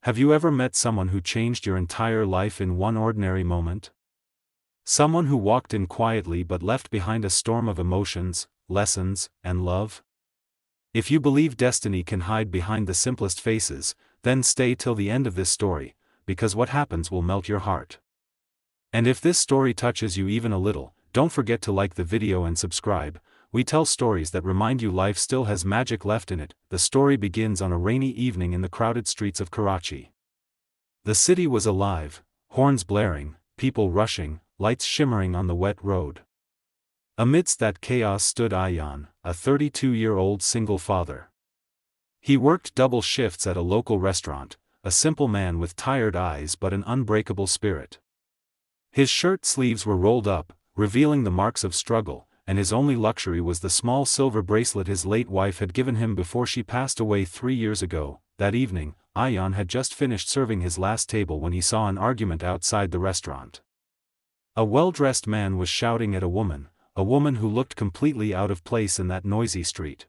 Have you ever met someone who changed your entire life in one ordinary moment? Someone who walked in quietly but left behind a storm of emotions, lessons, and love? If you believe destiny can hide behind the simplest faces, then stay till the end of this story, because what happens will melt your heart. And if this story touches you even a little, don't forget to like the video and subscribe. We tell stories that remind you life still has magic left in it. The story begins on a rainy evening in the crowded streets of Karachi. The city was alive, horns blaring, people rushing, lights shimmering on the wet road. Amidst that chaos stood Ayan, a 32-year-old single father. He worked double shifts at a local restaurant, a simple man with tired eyes but an unbreakable spirit. His shirt sleeves were rolled up, revealing the marks of struggle, and his only luxury was the small silver bracelet his late wife had given him before she passed away 3 years ago. That evening, Ayan had just finished serving his last table when he saw an argument outside the restaurant. A well-dressed man was shouting at a woman who looked completely out of place in that noisy street.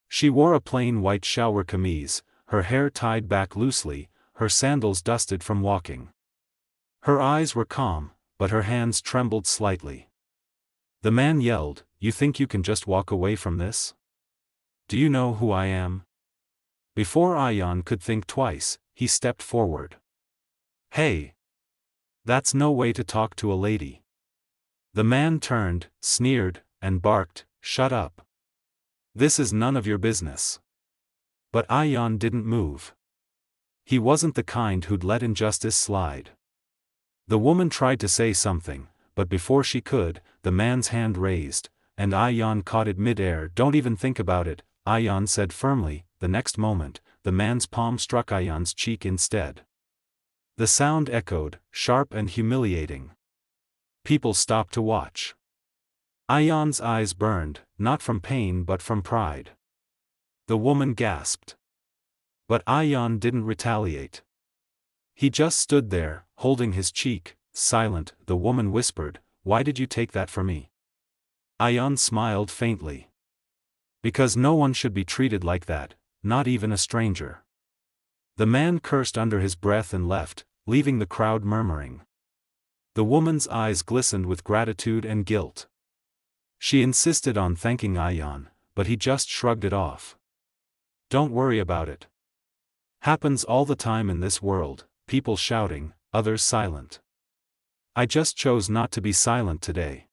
She wore a plain white shower camise, her hair tied back loosely, her sandals dusted from walking. Her eyes were calm, but her hands trembled slightly. The man yelled, "You think you can just walk away from this? Do you know who I am?" Before Ayan could think twice, he stepped forward. "Hey! That's no way to talk to a lady." The man turned, sneered, and barked, "Shut up. This is none of your business." But Ayan didn't move. He wasn't the kind who'd let injustice slide. The woman tried to say something, but before she could, the man's hand raised, and Ayan caught it mid-air. "Don't even think about it," Ayan said firmly. The next moment, the man's palm struck Ayan's cheek instead. The sound echoed, sharp and humiliating. People stopped to watch. Ayan's eyes burned, not from pain but from pride. The woman gasped. But Ayan didn't retaliate. He just stood there, holding his cheek, silent. The woman whispered, "Why did you take that for me?" Ayan smiled faintly. "Because no one should be treated like that, not even a stranger." The man cursed under his breath and left, leaving the crowd murmuring. The woman's eyes glistened with gratitude and guilt. She insisted on thanking Ayan, but he just shrugged it off. "Don't worry about it. Happens all the time in this world, people shouting, others silent. I just chose not to be silent today."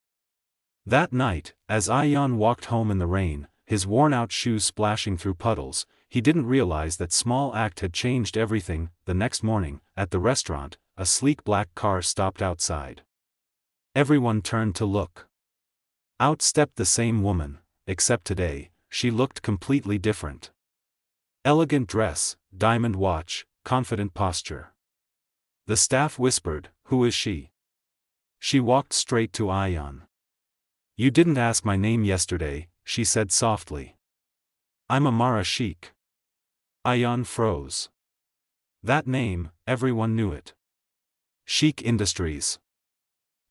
That night, as Ayan walked home in the rain, his worn-out shoes splashing through puddles, he didn't realize that small act had changed everything. The next morning, at the restaurant, a sleek black car stopped outside. Everyone turned to look. Out stepped the same woman, except today, she looked completely different. Elegant dress, diamond watch, confident posture. The staff whispered, "Who is she?" She walked straight to Ayan. "You didn't ask my name yesterday," she said softly. "I'm Amara Sheikh." Ayan froze. That name, everyone knew it. Sheikh Industries.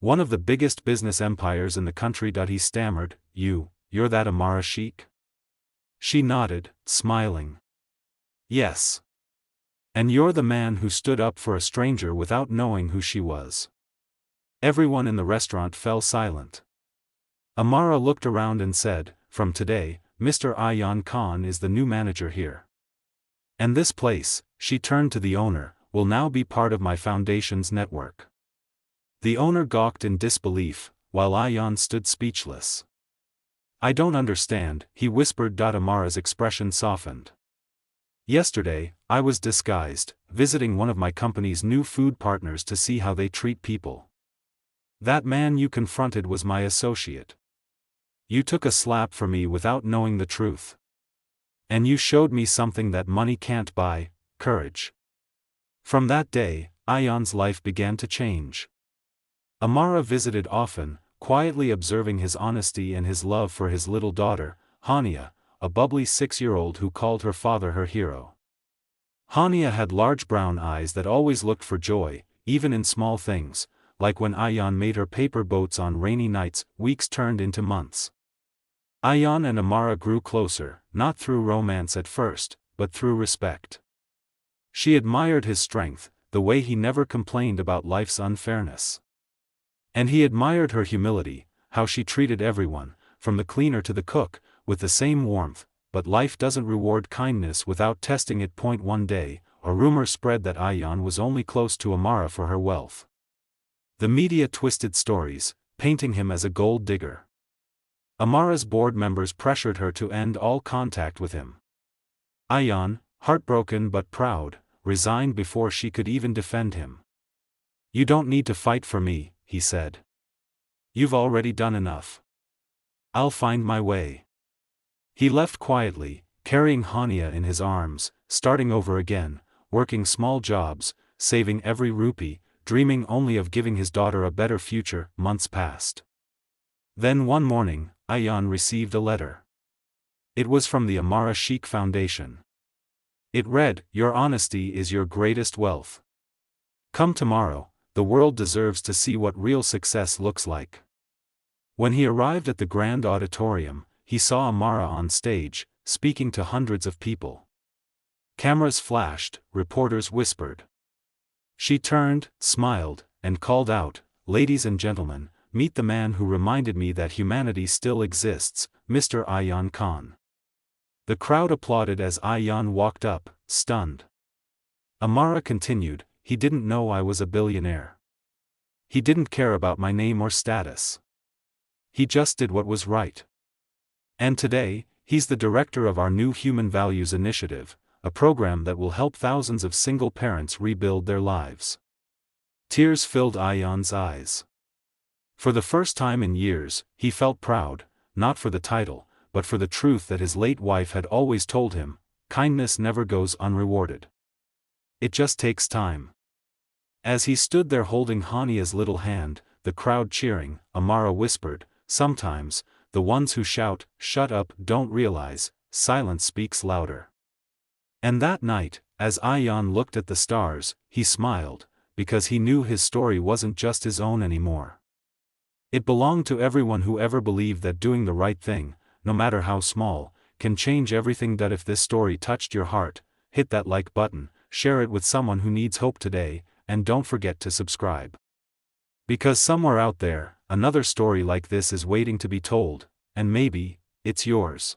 One of the biggest business empires in the country. He stammered, You're that Amara Sheikh?" She nodded, smiling. "Yes. And you're the man who stood up for a stranger without knowing who she was." Everyone in the restaurant fell silent. Amara looked around and said, "From today, Mr. Ayan Khan is the new manager here. And this place," she turned to the owner, "will now be part of my foundation's network." The owner gawked in disbelief, while Ayan stood speechless. "I don't understand," he whispered. Amara's expression softened. "Yesterday, I was disguised, visiting one of my company's new food partners to see how they treat people. That man you confronted was my associate. You took a slap for me without knowing the truth. And you showed me something that money can't buy, courage." From that day, Ayan's life began to change. Amara visited often, quietly observing his honesty and his love for his little daughter, Hania, a bubbly 6-year-old who called her father her hero. Hania had large brown eyes that always looked for joy, even in small things, like when Ayan made her paper boats on rainy nights. Weeks turned into months. Ayan and Amara grew closer, not through romance at first, but through respect. She admired his strength, the way he never complained about life's unfairness. And he admired her humility, how she treated everyone, from the cleaner to the cook, with the same warmth. But life doesn't reward kindness without testing it. One day, a rumor spread that Ayan was only close to Amara for her wealth. The media twisted stories, painting him as a gold digger. Amara's board members pressured her to end all contact with him. Ayan, heartbroken but proud, resigned before she could even defend him. "You don't need to fight for me," he said. "You've already done enough. I'll find my way." He left quietly, carrying Hania in his arms, starting over again, working small jobs, saving every rupee, dreaming only of giving his daughter a better future. Months passed. Then one morning, Ayan received a letter. It was from the Amara Sheikh Foundation. It read, "Your honesty is your greatest wealth. Come tomorrow, the world deserves to see what real success looks like." When he arrived at the grand auditorium, he saw Amara on stage, speaking to hundreds of people. Cameras flashed, reporters whispered. She turned, smiled, and called out, "Ladies and gentlemen, meet the man who reminded me that humanity still exists, Mr. Ayan Khan." The crowd applauded as Ayan walked up, stunned. Amara continued, "He didn't know I was a billionaire. He didn't care about my name or status. He just did what was right. And today, he's the director of our new Human Values Initiative, a program that will help thousands of single parents rebuild their lives." Tears filled Ayan's eyes. For the first time in years, he felt proud, not for the title, but for the truth that his late wife had always told him: kindness never goes unrewarded. It just takes time. As he stood there holding Hania's little hand, the crowd cheering, Amara whispered, "Sometimes, the ones who shout, 'Shut up,' don't realize, silence speaks louder." And that night, as Ayan looked at the stars, he smiled, because he knew his story wasn't just his own anymore. It belonged to everyone who ever believed that doing the right thing, no matter how small, can change everything. That if this story touched your heart, hit that like button, share it with someone who needs hope today, and don't forget to subscribe. Because somewhere out there, another story like this is waiting to be told, and maybe, it's yours.